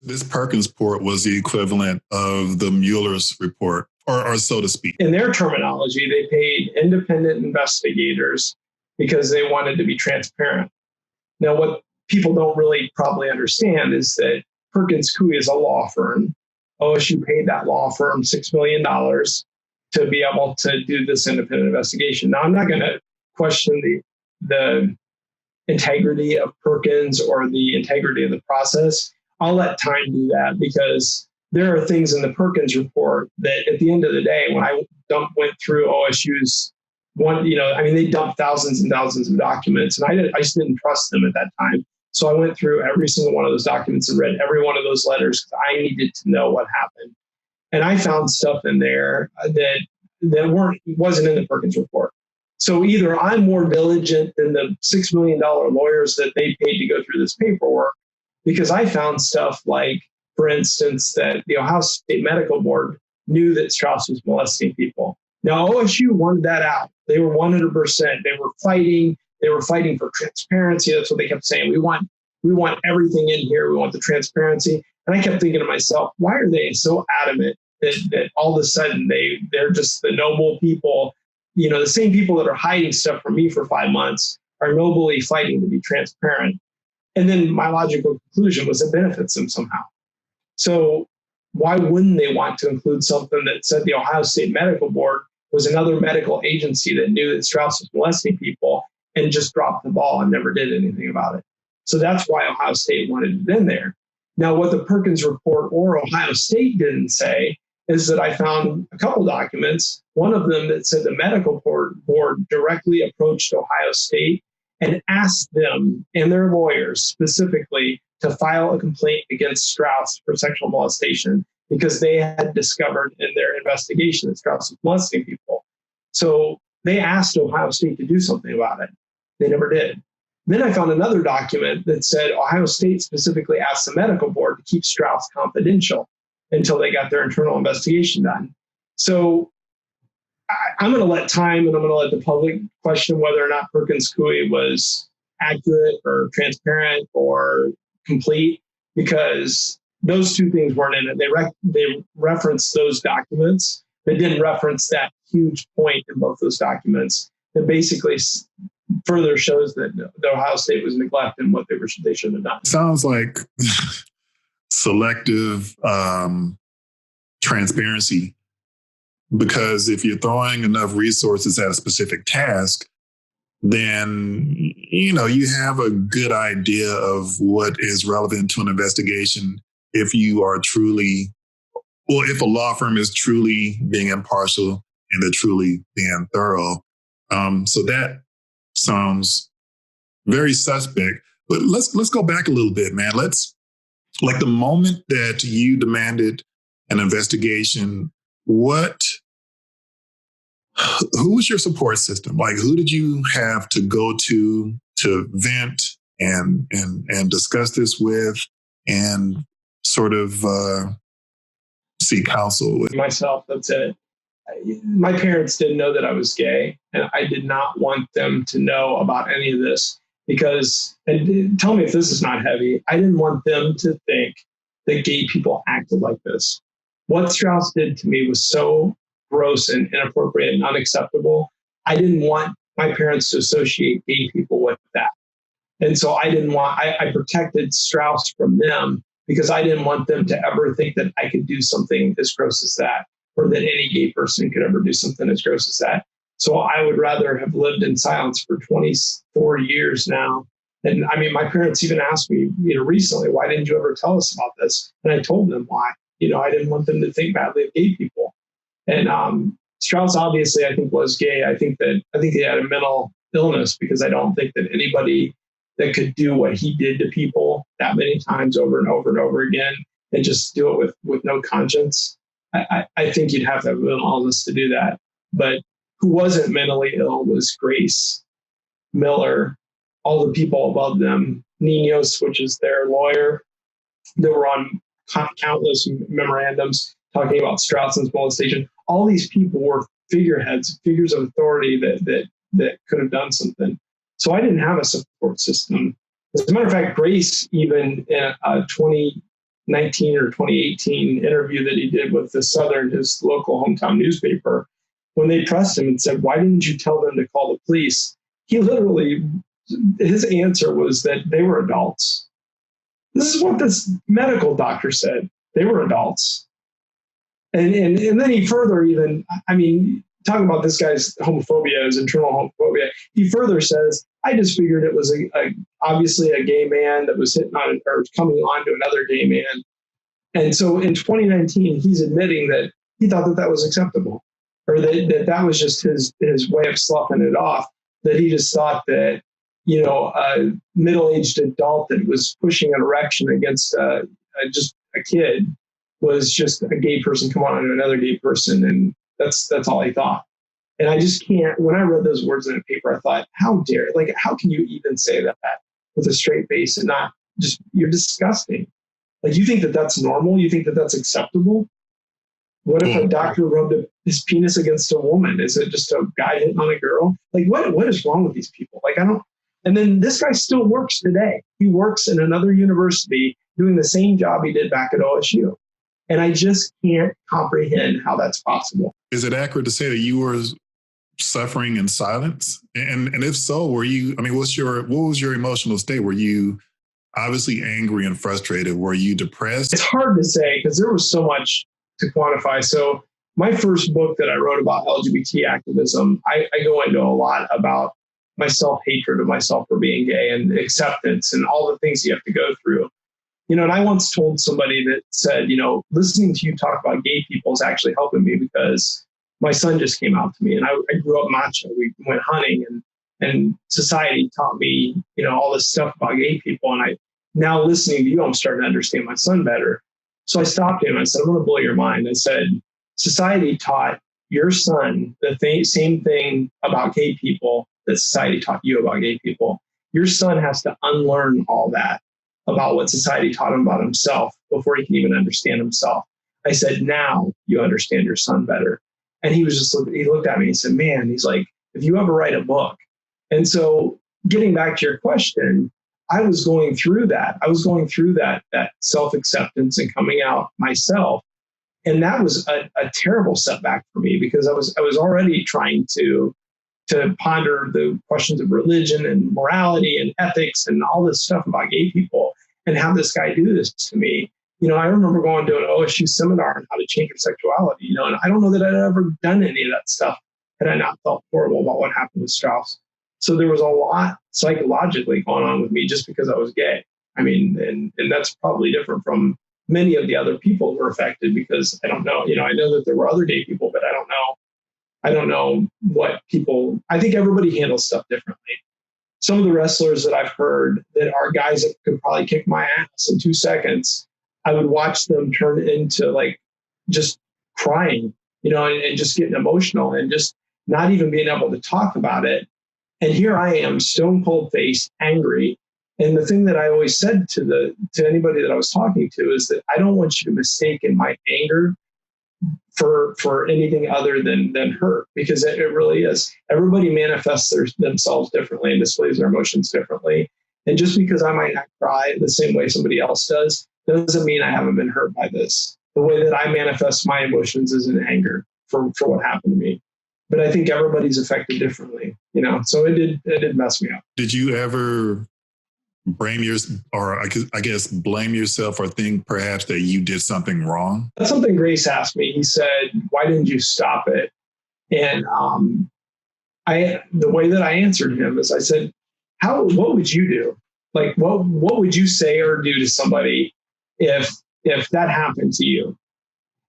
This Perkins report was the equivalent of the Mueller's report, or so to speak. In their terminology, they paid independent investigators because they wanted to be transparent. Now, what people don't really probably understand is that Perkins Coie is a law firm. OSU paid that law firm $6 million to be able to do this independent investigation. Now, I'm not going to question the integrity of Perkins or the integrity of the process. I'll let time do that, because there are things in the Perkins report that at the end of the day, when I went through OSU's they dumped thousands and thousands of documents, and I just didn't trust them at that time. So I went through every single one of those documents and read every one of those letters because I needed to know what happened. And I found stuff in there that wasn't in the Perkins report. So either I'm more diligent than the $6 million lawyers that they paid to go through this paperwork, because I found stuff like, for instance, that the Ohio State Medical Board knew that Strauss was molesting people. Now, OSU wanted that out. They were 100%. They were fighting. They were fighting for transparency. That's what they kept saying. We want everything in here. We want the transparency. And I kept thinking to myself, why are they so adamant that all of a sudden they're just the noble people? The same people that are hiding stuff from me for 5 months are nobly fighting to be transparent. And then my logical conclusion was it benefits them somehow. So why wouldn't they want to include something that said the Ohio State Medical Board was another medical agency that knew that Strauss was molesting people and just dropped the ball and never did anything about it? So that's why Ohio State wanted it in there. Now, what the Perkins report or Ohio State didn't say is that I found a couple documents, one of them that said the medical board directly approached Ohio State and asked them and their lawyers specifically to file a complaint against Strauss for sexual molestation because they had discovered in their investigation that Strauss was molesting people. So they asked Ohio State to do something about it. They never did. Then I found another document that said Ohio State specifically asked the medical board to keep Strauss confidential until they got their internal investigation done. So I'm going to let time and I'm going to let the public question whether or not Perkins Coie was accurate or transparent or complete, because those two things weren't in it. They referenced those documents. They didn't reference that huge point in both those documents that basically further shows that the Ohio State was neglecting what they should have done. Sounds like selective transparency, because if you're throwing enough resources at a specific task, then you have a good idea of what is relevant to an investigation if you are truly, or if a law firm is truly being impartial and they're truly being thorough. So that sounds very suspect. But let's go back a little bit, man. Like the moment that you demanded an investigation, who was your support system? Like, who did you have to go to vent and discuss this with and sort of seek counsel with? Myself, that's it. My parents didn't know that I was gay, and I did not want them to know about any of this because, and tell me if this is not heavy, I didn't want them to think that gay people acted like this. What Strauss did to me was so gross and inappropriate and unacceptable. I didn't want my parents to associate gay people with that. And so I protected Strauss from them because I didn't want them to ever think that I could do something as gross as that, or that any gay person could ever do something as gross as that. So I would rather have lived in silence for 24 years now. And I mean, my parents even asked me, recently, why didn't you ever tell us about this? And I told them why. I didn't want them to think badly of gay people. And Strauss obviously, I think, was gay. I think he had a mental illness, because I don't think that anybody that could do what he did to people that many times over and over and over again and just do it with no conscience. I think you'd have to have a mental illness to do that. But who wasn't mentally ill was Grace, Miller, all the people above them, Ninos, which is their lawyer. They were on countless memorandums talking about Strauss's molestation. All these people were figureheads, figures of authority that could have done something. So I didn't have a support system. As a matter of fact, Grace, even in 2019 or 2018 interview that he did with the Southern, his local hometown newspaper, when they pressed him and said, "Why didn't you tell them to call the police?" He literally, his answer was that they were adults. This is what this medical doctor said. They were adults. And then he further even, I mean, talking about this guy's homophobia, his internal homophobia, he further says, "I just figured it was obviously a gay man that was hitting on or coming on to another gay man." And so in 2019, he's admitting that he thought that was acceptable, or that was just his way of sloughing it off, that he just thought that, a middle-aged adult that was pushing an erection against just a kid was just a gay person come on to another gay person, and that's all he thought. And I just can't, when I read those words in a paper, I thought, how can you even say that with a straight face and not just, you're disgusting. Like, you think that that's normal? You think that that's acceptable? What if a doctor rubbed his penis against a woman? Is it just a guy hitting on a girl? Like, what is wrong with these people? Like, and then this guy still works today. He works in another university doing the same job he did back at OSU. And I just can't comprehend how that's possible. Is it accurate to say that you were suffering in silence? And if so, were you, I mean, what was your emotional state? Were you obviously angry and frustrated? Were you depressed? It's hard to say because there was so much to quantify. So my first book that I wrote about LGBT activism, I go into a lot about my self-hatred of myself for being gay and acceptance and all the things you have to go through. And I once told somebody that said, listening to you talk about gay people is actually helping me because my son just came out to me, and I grew up macho. We went hunting, and society taught me, all this stuff about gay people. And now listening to you, I'm starting to understand my son better. So I stopped him. I said, "I'm going to blow your mind." I said, society taught your son the same thing about gay people that society taught you about gay people. Your son has to unlearn all that about what society taught him about himself before he can even understand himself. I said, "Now you understand your son better." And he looked at me and said, "Man," he's like, "if you ever write a book." And so getting back to your question, I was going through that. I was going through that self-acceptance and coming out myself. And that was a terrible setback for me because I was already trying to ponder the questions of religion and morality and ethics and all this stuff about gay people, and have this guy do this to me. I remember going to an OSU seminar on how to change your sexuality, and I don't know that I'd ever done any of that stuff had I not felt horrible about what happened with Strauss. So there was a lot psychologically going on with me just because I was gay. I mean, and that's probably different from many of the other people who were affected because I don't know, I know that there were other gay people, but I don't know what people, I think everybody handles stuff differently. Some of the wrestlers that I've heard that are guys that could probably kick my ass in 2 seconds, I would watch them turn into like just crying, and just getting emotional and just not even being able to talk about it. And here I am, stone cold faced, angry. And the thing that I always said to anybody that I was talking to is that I don't want you to mistake in my anger for anything other than hurt, because it really is. Everybody manifests themselves differently and displays their emotions differently. And just because I might not cry the same way somebody else doesn't mean I haven't been hurt by this. The way that I manifest my emotions is in anger for what happened to me. But I think everybody's affected differently, so it did mess me up. Did you ever blame yourself or think perhaps that you did something wrong? That's something Grace asked me. He said, "Why didn't you stop it?" And the way that I answered him is I said, what would you do? Like, what would you say or do to somebody if that happened to you?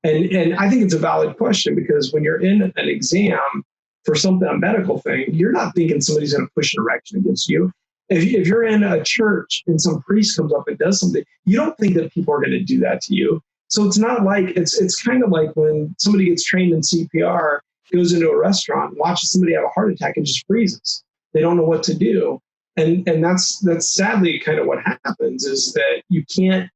And I think it's a valid question, because when you're in an exam for a medical thing, you're not thinking somebody's going to push an erection against you. If you're in a church and some priest comes up and does something, you don't think that people are going to do that to you. So it's not like, it's kind of like when somebody gets trained in CPR, goes into a restaurant, watches somebody have a heart attack and just freezes. They don't know what to do. And that's sadly kind of what happens, is that you can't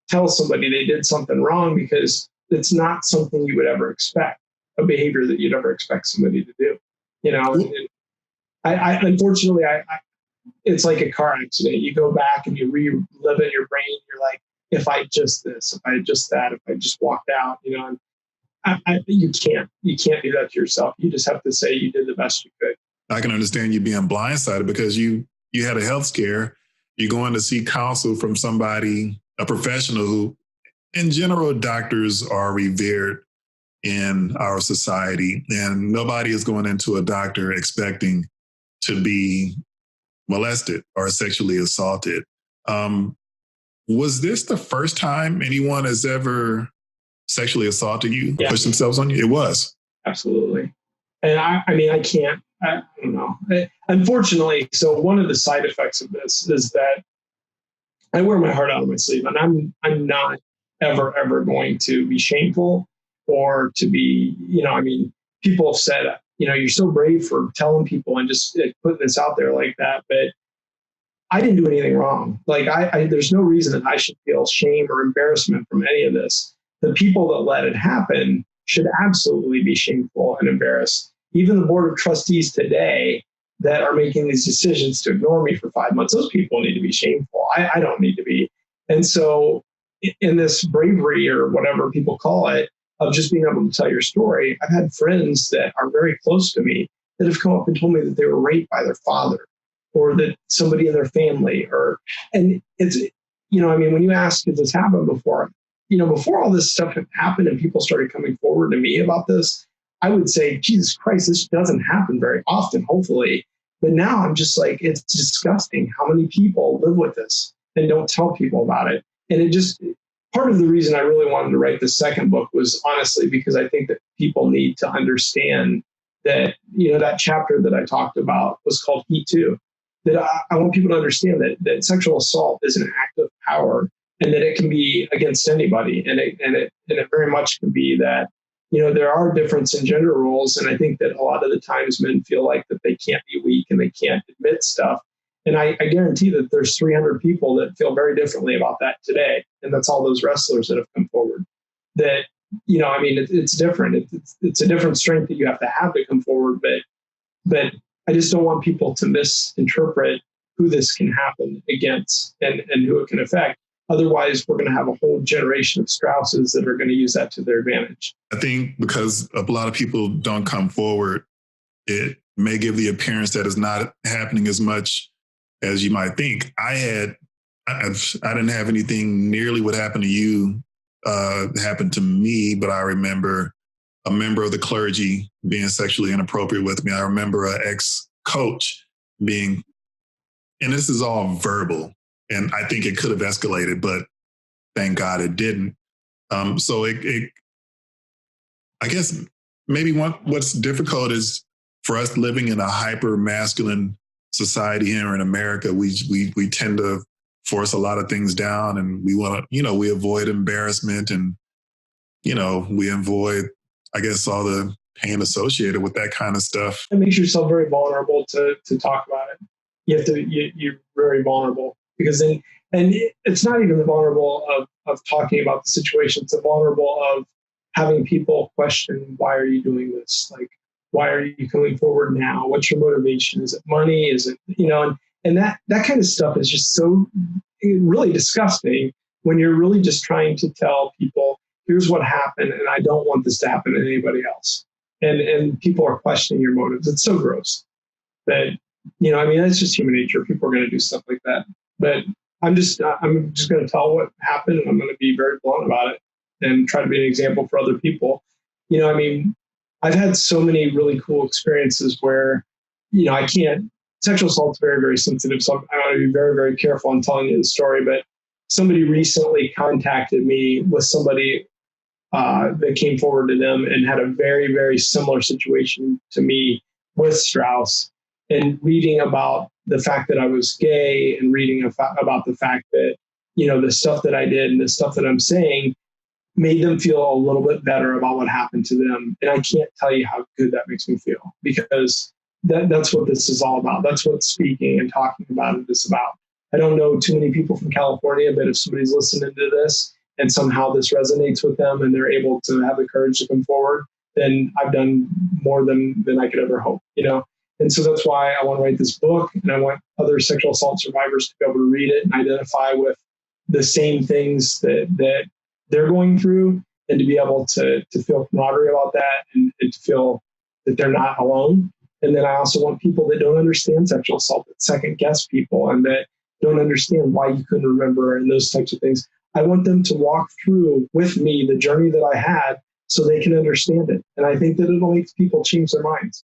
tell somebody they did something wrong because it's not something you would ever expect, a behavior that you'd ever expect somebody to do. And unfortunately, it's like a car accident. You go back and you relive it in your brain. You're like, if I just this, if I just that, if I just walked out, you know, you can't do that to yourself. You just have to say you did the best you could. I can understand you being blindsided because you had a health scare. You're going to seek counsel from somebody, a professional who, in general, doctors are revered in our society, and nobody is going into a doctor expecting to be molested or sexually assaulted. Was this the first time anyone has ever sexually assaulted you, Yeah. pushed themselves on you? It was. Absolutely. And I don't know. Unfortunately, so one of the side effects of this is that I wear my heart out on my sleeve, and I'm not ever going to be shameful or to be, people have said, you're so brave for telling people and just putting this out there like that, but I didn't do anything wrong. Like there's no reason that I should feel shame or embarrassment from any of this. The people that let it happen should absolutely be shameful and embarrassed. Even the board of trustees today that are making these decisions to ignore me for 5 months, those people need to be shameful. I don't need to be. And so in this bravery or whatever people call it, of just being able to tell your story, I've had friends that are very close to me that have come up and told me that they were raped by their father or that somebody in their family and it's, when you ask, has this happened before? Before all this stuff had happened and people started coming forward to me about this, I would say, Jesus Christ, this doesn't happen very often, hopefully. But now I'm just like, it's disgusting how many people live with this and don't tell people about it. And part of the reason I really wanted to write the second book was honestly because I think that people need to understand that, that chapter that I talked about was called Heat 2. That I want people to understand that sexual assault is an act of power and that it can be against anybody. And it very much can be that, there are differences in gender roles. And I think that a lot of the times men feel like that they can't be weak and they can't admit stuff. And I guarantee that there's 300 people that feel very differently about that today. And that's all those wrestlers that have come forward. That, it's different. It's a different strength that you have to come forward. But I just don't want people to misinterpret who this can happen against and who it can affect. Otherwise, we're going to have a whole generation of Strausses that are going to use that to their advantage. I think because a lot of people don't come forward, it may give the appearance that it's not happening as much as you might think. I didn't have anything nearly what happened to you happen to me, but I remember a member of the clergy being sexually inappropriate with me. I remember an ex-coach being, and this is all verbal, and I think it could have escalated, but thank God it didn't. So I guess maybe what's difficult is for us living in a hyper masculine society here in America, we tend to force a lot of things down, and we want to, we avoid embarrassment, and we avoid, I guess, all the pain associated with that kind of stuff. It makes yourself very vulnerable to talk about it. You're very vulnerable because then, and it's not even the vulnerable of talking about the situation. It's the vulnerable of having people question, why are you doing this? Like, why are you coming forward now? What's your motivation? Is it money? Is it, and that kind of stuff is just so really disgusting when you're really just trying to tell people, here's what happened, and I don't want this to happen to anybody else. And people are questioning your motives. It's so gross that, that's just human nature. People are going to do stuff like that. But I'm just going to tell what happened, and I'm going to be very blunt about it and try to be an example for other people. I've had so many really cool experiences where, sexual assault's very, very sensitive. So I'm going to be very, very careful in telling you the story. But somebody recently contacted me with somebody that came forward to them and had a very, very similar situation to me with Strauss, and reading about the fact that I was gay and reading about the fact that, the stuff that I did and the stuff that I'm saying made them feel a little bit better about what happened to them. And I can't tell you how good that makes me feel, because that's what this is all about. That's what speaking and talking about it is about. I don't know too many people from California, but if somebody's listening to this and somehow this resonates with them and they're able to have the courage to come forward, then I've done more than I could ever hope, And so that's why I want to write this book, and I want other sexual assault survivors to be able to read it and identify with the same things that they're going through, and to be able to feel camaraderie about that, and to feel that they're not alone. And then I also want people that don't understand sexual assault, that second guess people, and that don't understand why you couldn't remember and those types of things. I want them to walk through with me the journey that I had so they can understand it. And I think that it'll make people change their minds.